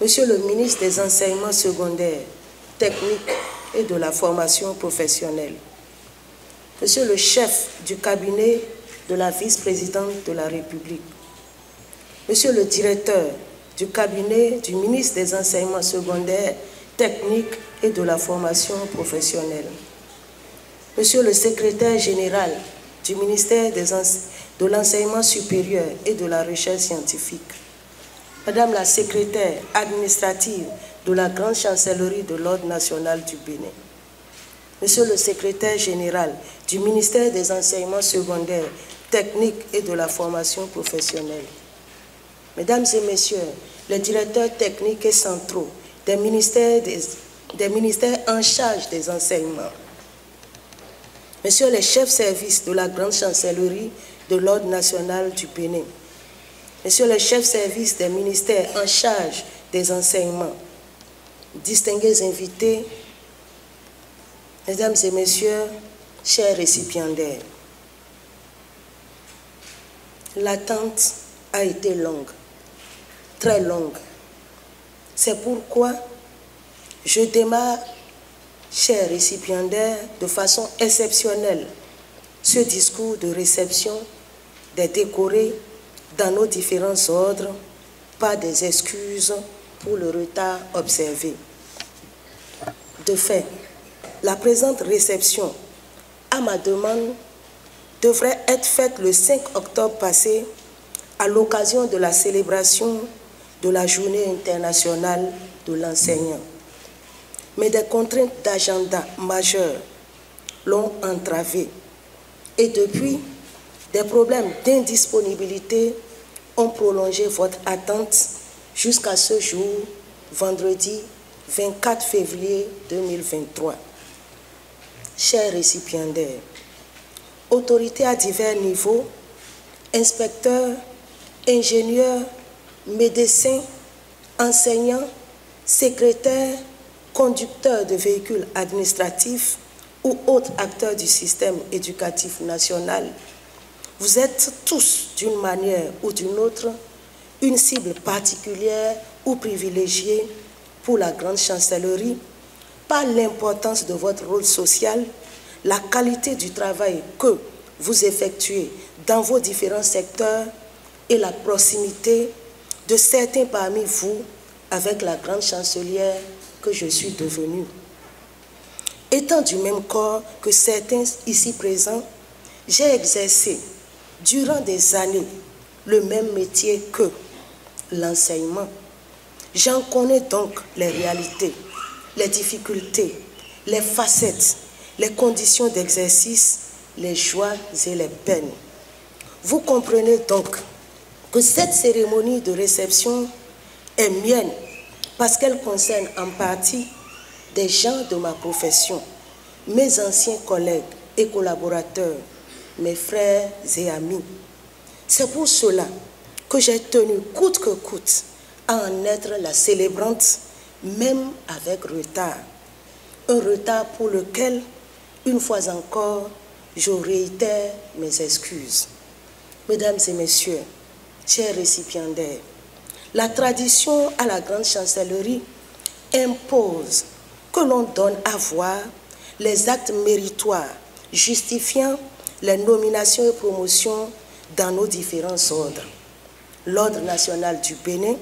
Monsieur le ministre des Enseignements secondaires, techniques et de la formation professionnelle, Monsieur le chef du cabinet de la vice-présidente de la République, Monsieur le directeur du cabinet du ministre des Enseignements secondaires, techniques et de la formation professionnelle, Monsieur le secrétaire général du ministère de l'Enseignement supérieur et de la recherche scientifique, Madame la secrétaire administrative de la Grande Chancellerie de l'Ordre national du Bénin, Monsieur le secrétaire général du ministère des Enseignements secondaires, techniques et de la formation professionnelle, Mesdames et Messieurs, les directeurs techniques et centraux des ministères en charge des enseignements, Messieurs les chefs services de la Grande Chancellerie de l'Ordre national du Bénin, Messieurs les chefs services des ministères en charge des enseignements, distingués invités, Mesdames et Messieurs, chers récipiendaires, l'attente a été longue, très longue. C'est pourquoi je démarre, chers récipiendaires, de façon exceptionnelle ce discours de réception des décorés dans nos différents ordres, pas des excuses pour le retard observé. De fait, la présente réception, à ma demande, devrait être faite le 5 octobre passé à l'occasion de la célébration de la Journée internationale de l'enseignant. Mais des contraintes d'agenda majeures l'ont entravé. Et depuis, des problèmes d'indisponibilité ont prolongé votre attente jusqu'à ce jour, vendredi 24 février 2023. Chers récipiendaires, autorités à divers niveaux, inspecteurs, ingénieurs, médecins, enseignants, secrétaires, conducteurs de véhicules administratifs ou autres acteurs du système éducatif national, vous êtes tous, d'une manière ou d'une autre, une cible particulière ou privilégiée pour la Grande Chancellerie par l'importance de votre rôle social, la qualité du travail que vous effectuez dans vos différents secteurs et la proximité de certains parmi vous avec la grande chancelière que je suis devenue. Étant du même corps que certains ici présents, j'ai exercé durant des années le même métier que l'enseignement. J'en connais donc les réalités, les difficultés, les facettes, les conditions d'exercice, les joies et les peines. Vous comprenez donc que cette cérémonie de réception est mienne parce qu'elle concerne en partie des gens de ma profession, mes anciens collègues et collaborateurs, mes frères et amis. C'est pour cela que j'ai tenu coûte que coûte à en être la célébrante, même avec retard. Un retard pour lequel, une fois encore, je réitère mes excuses. Mesdames et Messieurs, chers récipiendaires, la tradition à la Grande Chancellerie impose que l'on donne à voir les actes méritoires justifiant les nominations et promotions dans nos différents ordres. L'Ordre national du Bénin,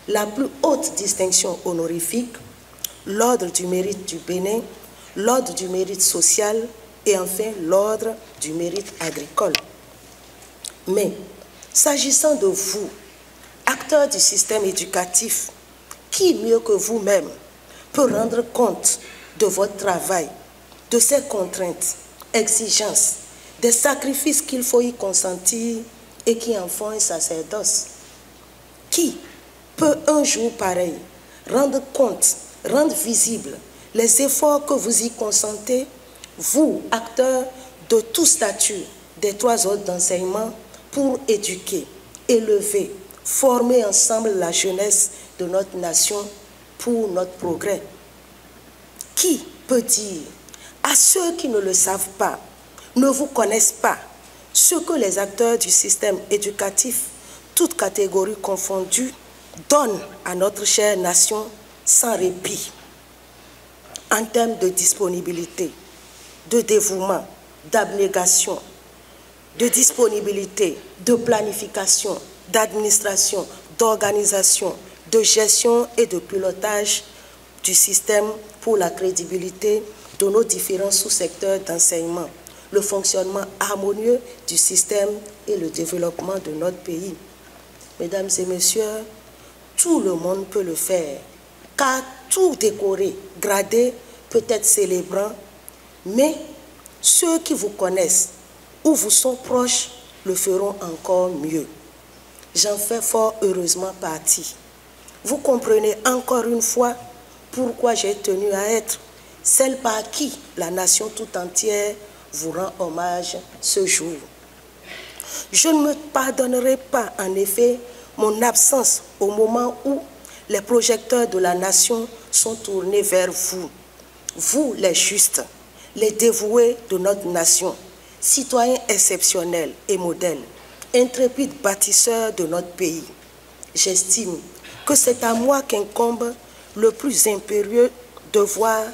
la plus haute distinction honorifique, l'Ordre du mérite du Bénin, l'Ordre du mérite social et enfin l'Ordre du mérite agricole. Mais, s'agissant de vous, acteurs du système éducatif, qui mieux que vous-même peut rendre compte de votre travail, de ses contraintes, exigences, des sacrifices qu'il faut y consentir et qui en font un sacerdoce? Qui peut un jour pareil rendre compte, rendre visible les efforts que vous y consentez, vous, acteurs de tout statut des trois ordres d'enseignement, pour éduquer, élever, former ensemble la jeunesse de notre nation pour notre progrès? Qui peut dire à ceux qui ne le savent pas, ne vous connaissent pas, ce que les acteurs du système éducatif, toutes catégories confondues, donne à notre chère nation sans répit en termes de disponibilité, de dévouement, d'abnégation, de disponibilité, de planification, d'administration, d'organisation, de gestion et de pilotage du système pour la crédibilité de nos différents sous-secteurs d'enseignement, le fonctionnement harmonieux du système et le développement de notre pays. Mesdames et messieurs, tout le monde peut le faire, car tout décoré, gradé, peut être célébrant, mais ceux qui vous connaissent ou vous sont proches le feront encore mieux. J'en fais fort heureusement partie. Vous comprenez encore une fois pourquoi j'ai tenu à être celle par qui la nation tout entière vous rend hommage ce jour. Je ne me pardonnerai pas, en effet, mon absence au moment où les projecteurs de la nation sont tournés vers vous. Vous, les justes, les dévoués de notre nation, citoyens exceptionnels et modèles, intrépides bâtisseurs de notre pays. J'estime que c'est à moi qu'incombe le plus impérieux devoir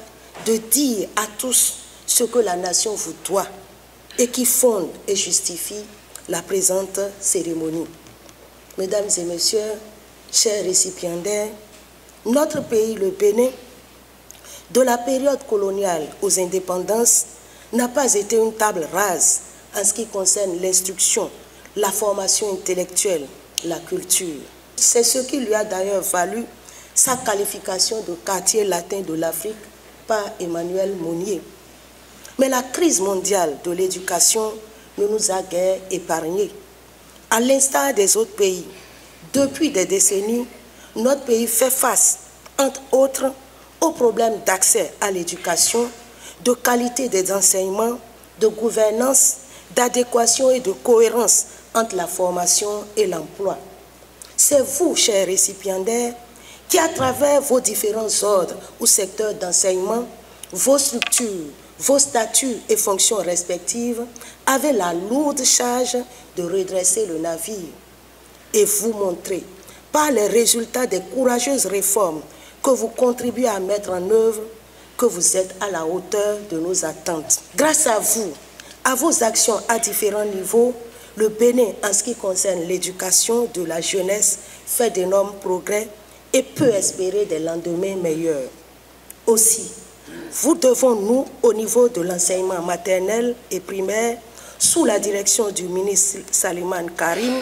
de dire à tous ce que la nation vous doit et qui fonde et justifie la présente cérémonie. Mesdames et messieurs, chers récipiendaires, notre pays, le Bénin, de la période coloniale aux indépendances, n'a pas été une table rase en ce qui concerne l'instruction, la formation intellectuelle, la culture. C'est ce qui lui a d'ailleurs valu sa qualification de quartier latin de l'Afrique par Emmanuel Mounier. Mais la crise mondiale de l'éducation ne nous a guère épargnés. À l'instar des autres pays, depuis des décennies, notre pays fait face, entre autres, aux problèmes d'accès à l'éducation, de qualité des enseignements, de gouvernance, d'adéquation et de cohérence entre la formation et l'emploi. C'est vous, chers récipiendaires, qui, à travers vos différents ordres ou secteurs d'enseignement, vos structures, vos statuts et fonctions respectives, avez la lourde charge de redresser le navire et vous montrer, par les résultats des courageuses réformes que vous contribuez à mettre en œuvre, que vous êtes à la hauteur de nos attentes. Grâce à vous, à vos actions à différents niveaux, le Bénin, en ce qui concerne l'éducation de la jeunesse, fait d'énormes progrès et peut espérer des lendemains meilleurs. Aussi, vous devons, nous, au niveau de l'enseignement maternel et primaire, sous la direction du ministre Salimane Karim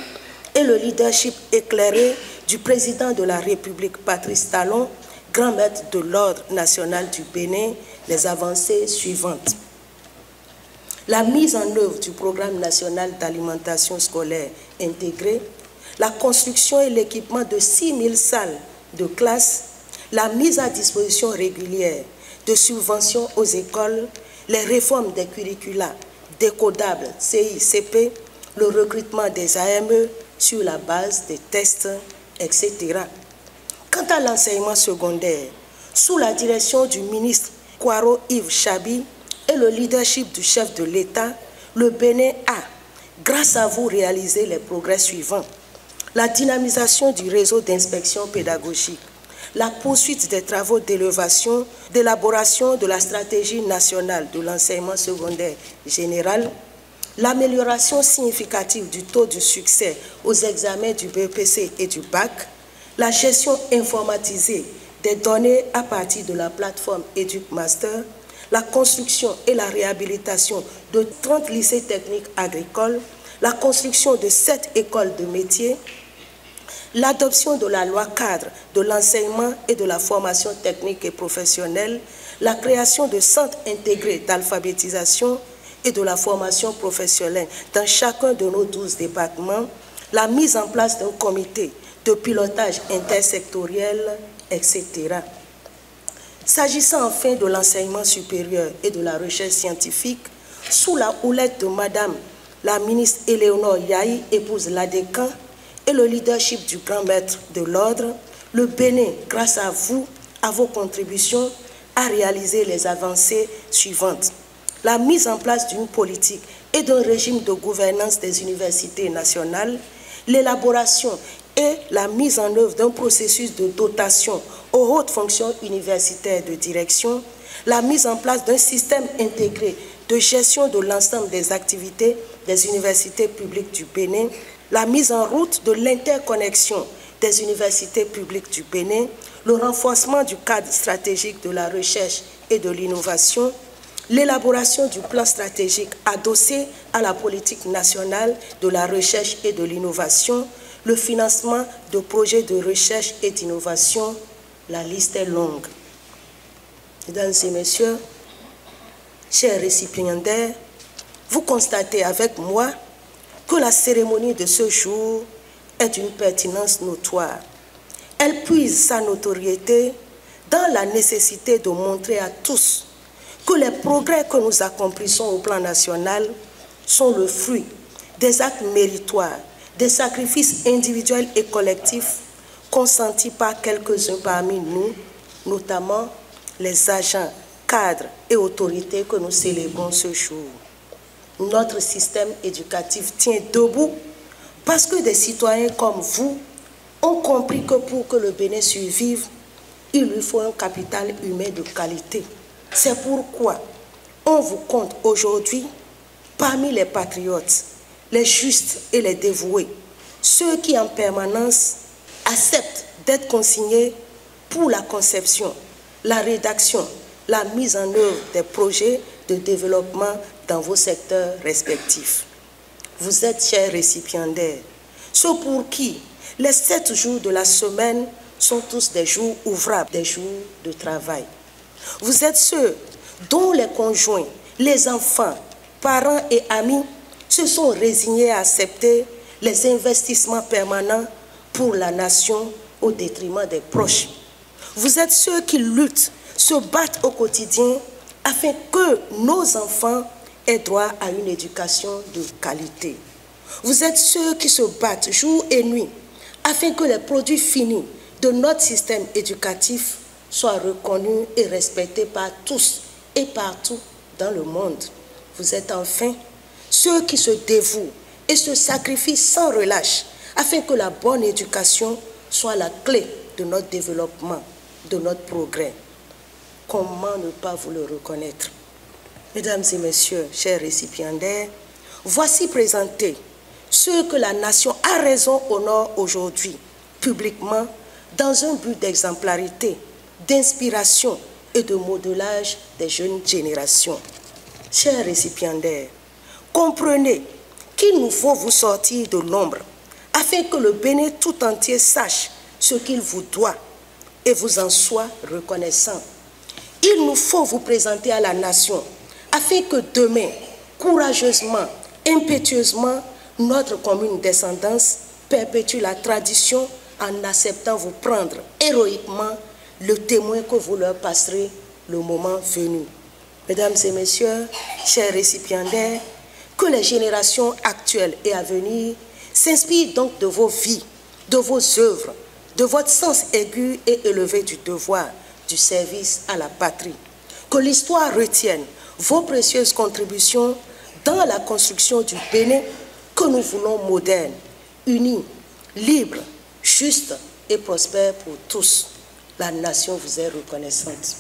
et le leadership éclairé du président de la République, Patrice Talon, grand maître de l'Ordre national du Bénin, les avancées suivantes. La mise en œuvre du programme national d'alimentation scolaire intégrée, la construction et l'équipement de 6000 salles de classe, la mise à disposition régulière de subventions aux écoles, les réformes des curricula décodables CICP, le recrutement des AME sur la base des tests, etc. Quant à l'enseignement secondaire, sous la direction du ministre Kwaro Yves Chabi et le leadership du chef de l'État, le Bénin a, grâce à vous, réalisé les progrès suivants. La dynamisation du réseau d'inspection pédagogique, la poursuite des travaux d'élévation, d'élaboration de la stratégie nationale de l'enseignement secondaire général, l'amélioration significative du taux de succès aux examens du BEPC et du BAC, la gestion informatisée des données à partir de la plateforme EducMaster, la construction et la réhabilitation de 30 lycées techniques agricoles, la construction de 7 écoles de métiers, l'adoption de la loi cadre de l'enseignement et de la formation technique et professionnelle, la création de centres intégrés d'alphabétisation et de la formation professionnelle dans chacun de nos 12 départements, la mise en place d'un comité de pilotage intersectoriel, etc. S'agissant enfin de l'enseignement supérieur et de la recherche scientifique, sous la houlette de Madame la ministre Éléonore Yahi, épouse Ladécan, et le leadership du grand maître de l'ordre, le Bénin, grâce à vous, à vos contributions, a réalisé les avancées suivantes. La mise en place d'une politique et d'un régime de gouvernance des universités nationales, l'élaboration et la mise en œuvre d'un processus de dotation aux hautes fonctions universitaires de direction, la mise en place d'un système intégré de gestion de l'ensemble des activités des universités publiques du Bénin, la mise en route de l'interconnexion des universités publiques du Bénin, le renforcement du cadre stratégique de la recherche et de l'innovation, l'élaboration du plan stratégique adossé à la politique nationale de la recherche et de l'innovation, le financement de projets de recherche et d'innovation, la liste est longue. Mesdames et messieurs, chers récipiendaires, vous constatez avec moi que la cérémonie de ce jour est d'une pertinence notoire. Elle puise sa notoriété dans la nécessité de montrer à tous que les progrès que nous accomplissons au plan national sont le fruit des actes méritoires, des sacrifices individuels et collectifs consentis par quelques-uns parmi nous, notamment les agents, cadres et autorités que nous célébrons ce jour. Notre système éducatif tient debout parce que des citoyens comme vous ont compris que pour que le Bénin survive, il lui faut un capital humain de qualité. C'est pourquoi on vous compte aujourd'hui parmi les patriotes, les justes et les dévoués, ceux qui en permanence acceptent d'être consignés pour la conception, la rédaction, la mise en œuvre des projets de développement dans vos secteurs respectifs. Vous êtes, chers récipiendaires, ceux pour qui les 7 jours de la semaine sont tous des jours ouvrables, des jours de travail. Vous êtes ceux dont les conjoints, les enfants, parents et amis se sont résignés à accepter les investissements permanents pour la nation au détriment des proches. Vous êtes ceux qui luttent, se battent au quotidien afin que nos enfants aient droit à une éducation de qualité. Vous êtes ceux qui se battent jour et nuit afin que les produits finis de notre système éducatif soient reconnus et respectés par tous et partout dans le monde. Vous êtes enfin ceux qui se dévouent et se sacrifient sans relâche afin que la bonne éducation soit la clé de notre développement, de notre progrès. Comment ne pas vous le reconnaître? Mesdames et messieurs, chers récipiendaires, voici présentés ceux que la nation a raison honore aujourd'hui, publiquement, dans un but d'exemplarité, d'inspiration et de modelage des jeunes générations. Chers récipiendaires, comprenez qu'il nous faut vous sortir de l'ombre afin que le Bénin tout entier sache ce qu'il vous doit et vous en soit reconnaissant. Il nous faut vous présenter à la nation afin que demain, courageusement, impétueusement, notre commune descendance perpétue la tradition en acceptant vous prendre héroïquement le témoin que vous leur passerez le moment venu. Mesdames et messieurs, chers récipiendaires, que les générations actuelles et à venir s'inspirent donc de vos vies, de vos œuvres, de votre sens aigu et élevé du devoir, du service à la patrie. Que l'histoire retienne vos précieuses contributions dans la construction du Bénin que nous voulons moderne, uni, libre, juste et prospère pour tous. La nation vous est reconnaissante.